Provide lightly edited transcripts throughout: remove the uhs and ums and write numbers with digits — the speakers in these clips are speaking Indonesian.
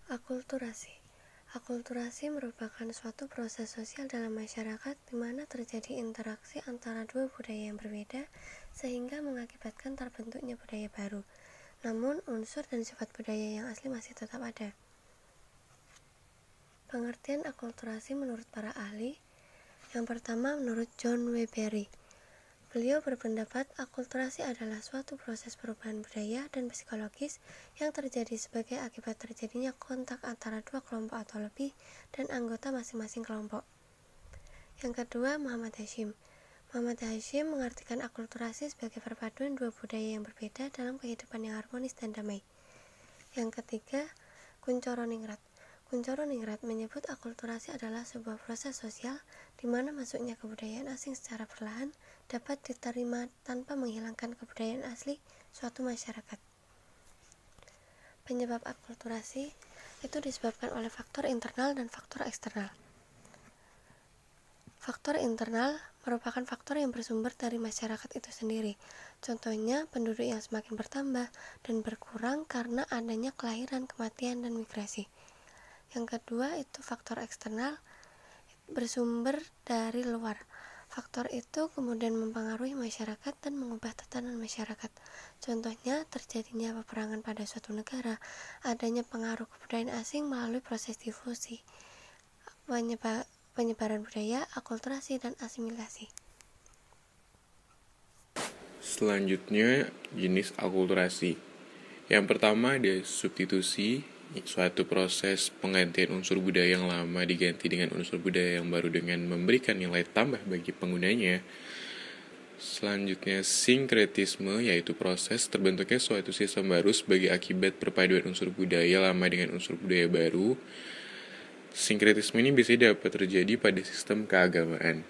Akulturasi. Akulturasi merupakan suatu proses sosial dalam masyarakat di mana terjadi interaksi antara dua budaya yang berbeda sehingga mengakibatkan terbentuknya budaya baru. Namun, unsur dan sifat budaya yang asli masih tetap ada. Pengertian akulturasi menurut para ahli. Yang pertama, menurut John W. Barry. Beliau berpendapat akulturasi adalah suatu proses perubahan budaya dan psikologis yang terjadi sebagai akibat terjadinya kontak antara dua kelompok atau lebih dan anggota masing-masing kelompok. Yang kedua, Muhammad Hashim. Muhammad Hashim mengartikan akulturasi sebagai perpaduan dua budaya yang berbeda dalam kehidupan yang harmonis dan damai. Yang ketiga, Kuncoro Ningrat. Kuncoro Ningrat menyebut akulturasi adalah sebuah proses sosial di mana masuknya kebudayaan asing secara perlahan dapat diterima tanpa menghilangkan kebudayaan asli suatu masyarakat. Penyebab akulturasi itu disebabkan oleh faktor internal dan faktor eksternal. Faktor internal merupakan faktor yang bersumber dari masyarakat itu sendiri. Contohnya, penduduk yang semakin bertambah dan berkurang karena adanya kelahiran, kematian, dan migrasi. Yang kedua itu faktor eksternal, bersumber dari luar. Faktor itu kemudian mempengaruhi masyarakat dan mengubah tatanan masyarakat. Contohnya, terjadinya peperangan pada suatu negara, adanya pengaruh kebudayaan asing melalui proses difusi, penyebaran budaya, akulturasi, dan asimilasi. Selanjutnya, jenis akulturasi. Yang pertama ada substitusi, suatu proses penggantian unsur budaya yang lama diganti dengan unsur budaya yang baru dengan memberikan nilai tambah bagi penggunanya. Selanjutnya, sinkretisme, yaitu proses terbentuknya suatu sistem baru sebagai akibat perpaduan unsur budaya lama dengan unsur budaya baru. Sinkretisme ini biasanya dapat terjadi pada sistem keagamaan.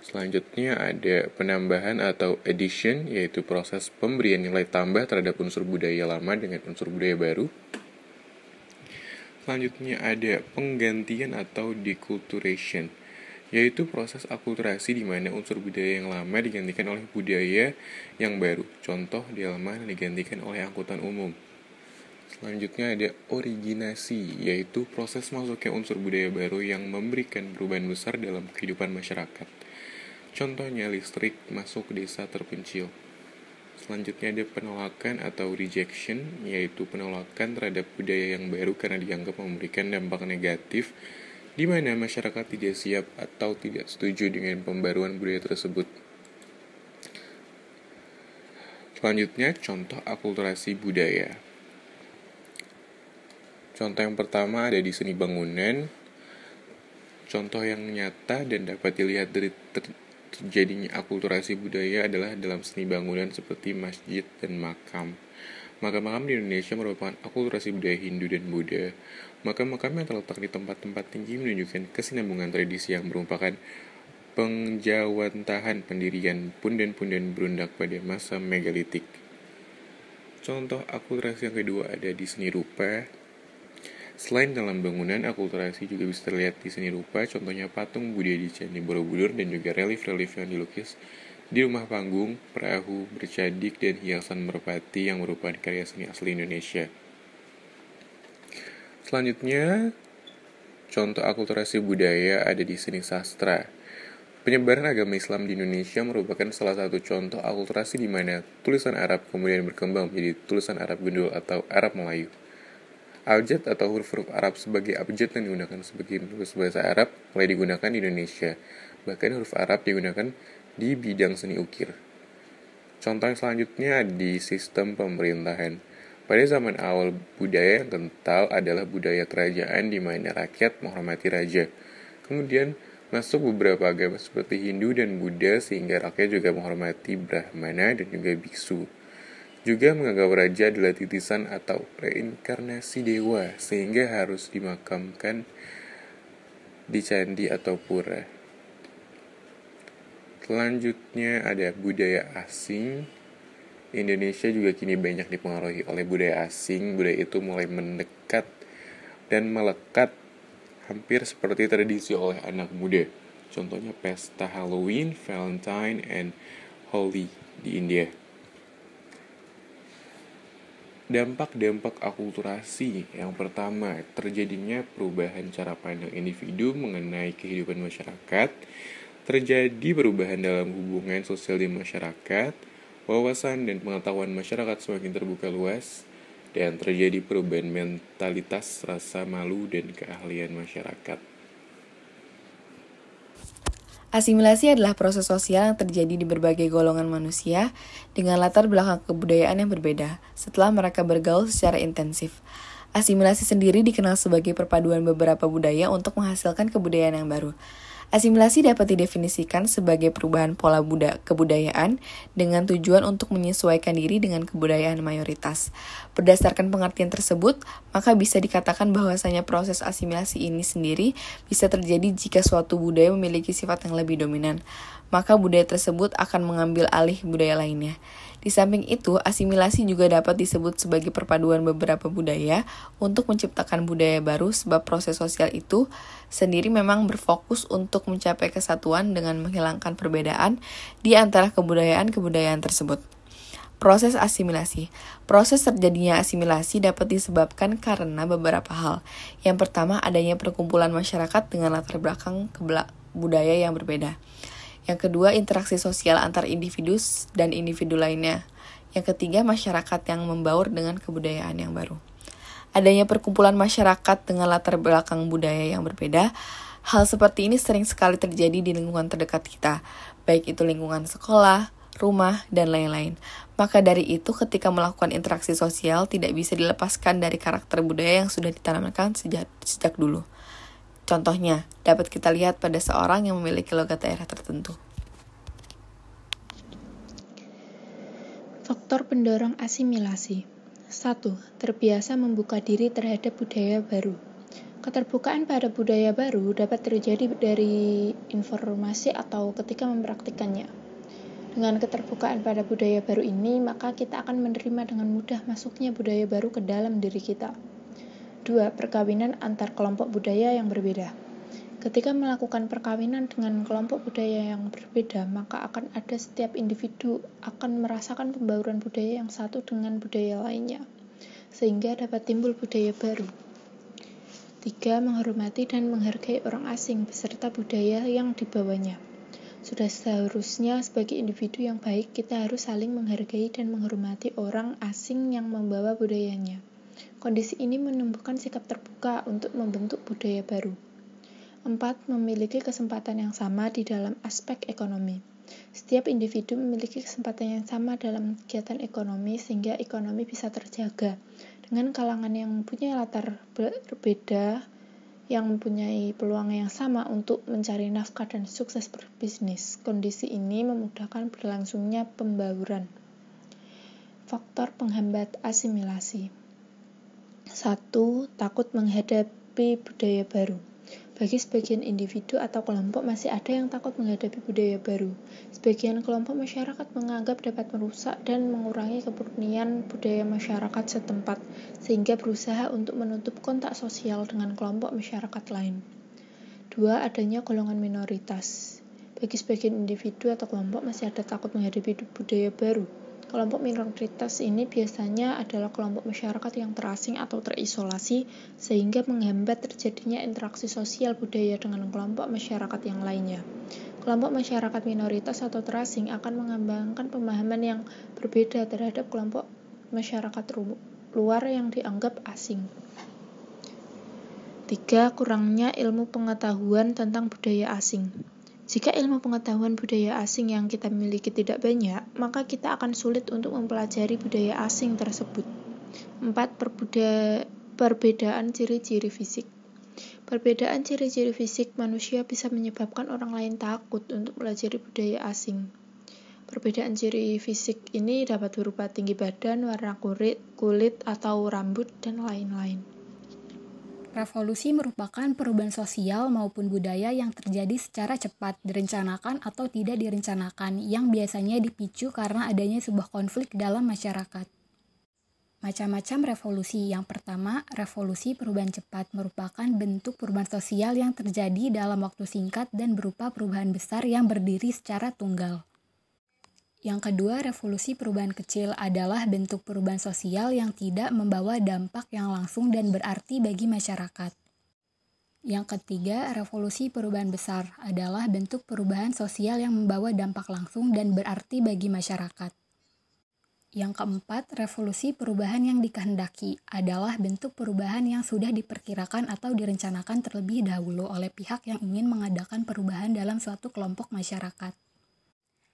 Selanjutnya ada penambahan atau addition, yaitu proses pemberian nilai tambah terhadap unsur budaya lama dengan unsur budaya baru. Selanjutnya ada penggantian atau deculturation, yaitu proses akulturasi di mana unsur budaya yang lama digantikan oleh budaya yang baru. Contoh, delman digantikan oleh angkutan umum. Selanjutnya ada originasi, yaitu proses masuknya unsur budaya baru yang memberikan perubahan besar dalam kehidupan masyarakat. Contohnya, listrik masuk ke desa terpencil. Selanjutnya ada penolakan atau rejection, yaitu penolakan terhadap budaya yang baru karena dianggap memberikan dampak negatif, di mana masyarakat tidak siap atau tidak setuju dengan pembaruan budaya tersebut. Selanjutnya, contoh akulturasi budaya. Contoh yang pertama ada di seni bangunan. Contoh yang nyata dan dapat dilihat dari terjadinya akulturasi budaya adalah dalam seni bangunan seperti masjid dan makam. Makam-makam di Indonesia merupakan akulturasi budaya Hindu dan Buddha. Makam-makam yang terletak di tempat-tempat tinggi menunjukkan kesinambungan tradisi yang merupakan penjawantahan pendirian punden-punden berundak pada masa megalitik. Contoh akulturasi yang kedua ada di seni rupa. Selain dalam bangunan, akulturasi juga bisa terlihat di seni rupa, contohnya patung Buddha di Candi Borobudur dan juga relief-relief yang dilukis di rumah panggung, perahu, bercadik, dan hiasan merpati yang merupakan karya seni asli Indonesia. Selanjutnya, contoh akulturasi budaya ada di seni sastra. Penyebaran agama Islam di Indonesia merupakan salah satu contoh akulturasi di mana tulisan Arab kemudian berkembang menjadi tulisan Arab Gundul atau Arab Melayu. Abjad atau huruf-huruf Arab sebagai abjad yang digunakan sebagai penulis bahasa Arab mulai digunakan di Indonesia. Bahkan huruf Arab digunakan di bidang seni ukir. Contoh yang selanjutnya di sistem pemerintahan. Pada zaman awal, budaya yang kental adalah budaya kerajaan di mana rakyat menghormati raja. Kemudian masuk beberapa agama seperti Hindu dan Buddha sehingga rakyat juga menghormati Brahmana dan juga biksu. Juga menganggap raja adalah titisan atau reinkarnasi dewa sehingga harus dimakamkan di candi atau pura. Selanjutnya ada budaya asing. Indonesia juga kini banyak dipengaruhi oleh budaya asing. Budaya itu mulai mendekat dan melekat hampir seperti tradisi oleh anak muda. Contohnya pesta Halloween, Valentine, and Holi di India. Dampak-dampak akulturasi. Yang pertama, terjadinya perubahan cara pandang individu mengenai kehidupan masyarakat, terjadi perubahan dalam hubungan sosial di masyarakat, wawasan dan pengetahuan masyarakat semakin terbuka luas, dan terjadi perubahan mentalitas, rasa malu, dan keahlian masyarakat. Asimilasi adalah proses sosial yang terjadi di berbagai golongan manusia dengan latar belakang kebudayaan yang berbeda setelah mereka bergaul secara intensif. Asimilasi sendiri dikenal sebagai perpaduan beberapa budaya untuk menghasilkan kebudayaan yang baru. Asimilasi dapat didefinisikan sebagai perubahan pola kebudayaan dengan tujuan untuk menyesuaikan diri dengan kebudayaan mayoritas. Berdasarkan pengertian tersebut, maka bisa dikatakan bahwasanya proses asimilasi ini sendiri bisa terjadi jika suatu budaya memiliki sifat yang lebih dominan, maka budaya tersebut akan mengambil alih budaya lainnya. Di samping itu, asimilasi juga dapat disebut sebagai perpaduan beberapa budaya untuk menciptakan budaya baru sebab proses sosial itu sendiri memang berfokus untuk mencapai kesatuan dengan menghilangkan perbedaan di antara kebudayaan-kebudayaan tersebut. Proses asimilasi. Proses terjadinya asimilasi dapat disebabkan karena beberapa hal. Yang pertama, adanya perkumpulan masyarakat dengan latar belakang budaya yang berbeda. Yang kedua, interaksi sosial antar individu dan individu lainnya. Yang ketiga, masyarakat yang membaur dengan kebudayaan yang baru. Adanya perkumpulan masyarakat dengan latar belakang budaya yang berbeda, hal seperti ini sering sekali terjadi di lingkungan terdekat kita, baik itu lingkungan sekolah, rumah, dan lain-lain. Maka dari itu, ketika melakukan interaksi sosial, tidak bisa dilepaskan dari karakter budaya yang sudah ditanamkan sejak dulu. Contohnya, dapat kita lihat pada seorang yang memiliki logat daerah tertentu. Faktor pendorong asimilasi. 1. Terbiasa membuka diri terhadap budaya baru. Keterbukaan pada budaya baru dapat terjadi dari informasi atau ketika mempraktikkannya. Dengan keterbukaan pada budaya baru ini, maka kita akan menerima dengan mudah masuknya budaya baru ke dalam diri kita. 2. Perkawinan antar kelompok budaya yang berbeda. Ketika melakukan perkawinan dengan kelompok budaya yang berbeda, maka akan ada setiap individu akan merasakan pembauran budaya yang satu dengan budaya lainnya, sehingga dapat timbul budaya baru. 3. Menghormati dan menghargai orang asing beserta budaya yang dibawanya. Sudah seharusnya sebagai individu yang baik, kita harus saling menghargai dan menghormati orang asing yang membawa budayanya. Kondisi ini menumbuhkan sikap terbuka untuk membentuk budaya baru. 4. Memiliki kesempatan yang sama di dalam aspek ekonomi. Setiap individu memiliki kesempatan yang sama dalam kegiatan ekonomi sehingga ekonomi bisa terjaga. Dengan kalangan yang mempunyai latar berbeda, yang mempunyai peluang yang sama untuk mencari nafkah dan sukses berbisnis. Kondisi ini memudahkan berlangsungnya pembauran. Faktor penghambat asimilasi. 1. Takut menghadapi budaya baru. Bagi sebagian individu atau kelompok masih ada yang takut menghadapi budaya baru. Sebagian kelompok masyarakat menganggap dapat merusak dan mengurangi kemurnian budaya masyarakat setempat, sehingga berusaha untuk menutup kontak sosial dengan kelompok masyarakat lain. 2. Adanya golongan minoritas. Bagi sebagian individu atau kelompok masih ada takut menghadapi budaya baru. Kelompok minoritas ini biasanya adalah kelompok masyarakat yang terasing atau terisolasi, sehingga menghambat terjadinya interaksi sosial budaya dengan kelompok masyarakat yang lainnya. Kelompok masyarakat minoritas atau terasing akan mengembangkan pemahaman yang berbeda terhadap kelompok masyarakat luar yang dianggap asing. 3. Kurangnya ilmu pengetahuan tentang budaya asing. Jika ilmu pengetahuan budaya asing yang kita miliki tidak banyak, maka kita akan sulit untuk mempelajari budaya asing tersebut. 4. Perbedaan ciri-ciri fisik. Perbedaan ciri-ciri fisik manusia bisa menyebabkan orang lain takut untuk mempelajari budaya asing. Perbedaan ciri fisik ini dapat berupa tinggi badan, warna kulit atau rambut, dan lain-lain. Revolusi merupakan perubahan sosial maupun budaya yang terjadi secara cepat, direncanakan atau tidak direncanakan, yang biasanya dipicu karena adanya sebuah konflik dalam masyarakat. Macam-macam revolusi. Yang pertama, revolusi perubahan cepat merupakan bentuk perubahan sosial yang terjadi dalam waktu singkat dan berupa perubahan besar yang berdiri secara tunggal. Yang kedua, revolusi perubahan kecil adalah bentuk perubahan sosial yang tidak membawa dampak yang langsung dan berarti bagi masyarakat. Yang ketiga, revolusi perubahan besar adalah bentuk perubahan sosial yang membawa dampak langsung dan berarti bagi masyarakat. Yang keempat, revolusi perubahan yang dikehendaki adalah bentuk perubahan yang sudah diperkirakan atau direncanakan terlebih dahulu oleh pihak yang ingin mengadakan perubahan dalam suatu kelompok masyarakat.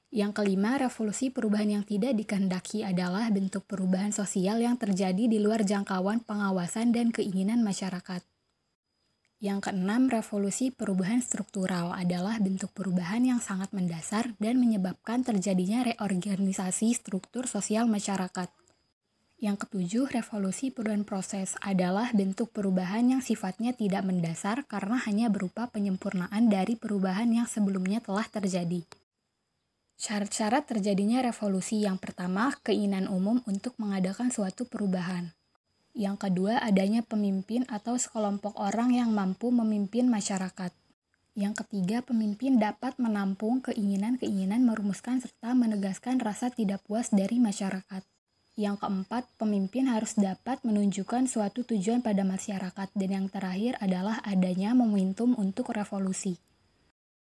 Yang kelima, revolusi perubahan yang tidak dikehendaki adalah bentuk perubahan sosial yang terjadi di luar jangkauan pengawasan dan keinginan masyarakat. Yang keenam, revolusi perubahan struktural adalah bentuk perubahan yang sangat mendasar dan menyebabkan terjadinya reorganisasi struktur sosial masyarakat. Yang ketujuh, revolusi perubahan proses adalah bentuk perubahan yang sifatnya tidak mendasar karena hanya berupa penyempurnaan dari perubahan yang sebelumnya telah terjadi. Syarat-syarat terjadinya revolusi: yang pertama, keinginan umum untuk mengadakan suatu perubahan. Yang kedua, adanya pemimpin atau sekelompok orang yang mampu memimpin masyarakat. Yang ketiga, pemimpin dapat menampung keinginan-keinginan, merumuskan serta menegaskan rasa tidak puas dari masyarakat. Yang keempat, pemimpin harus dapat menunjukkan suatu tujuan pada masyarakat. Dan yang terakhir adalah adanya momentum untuk revolusi.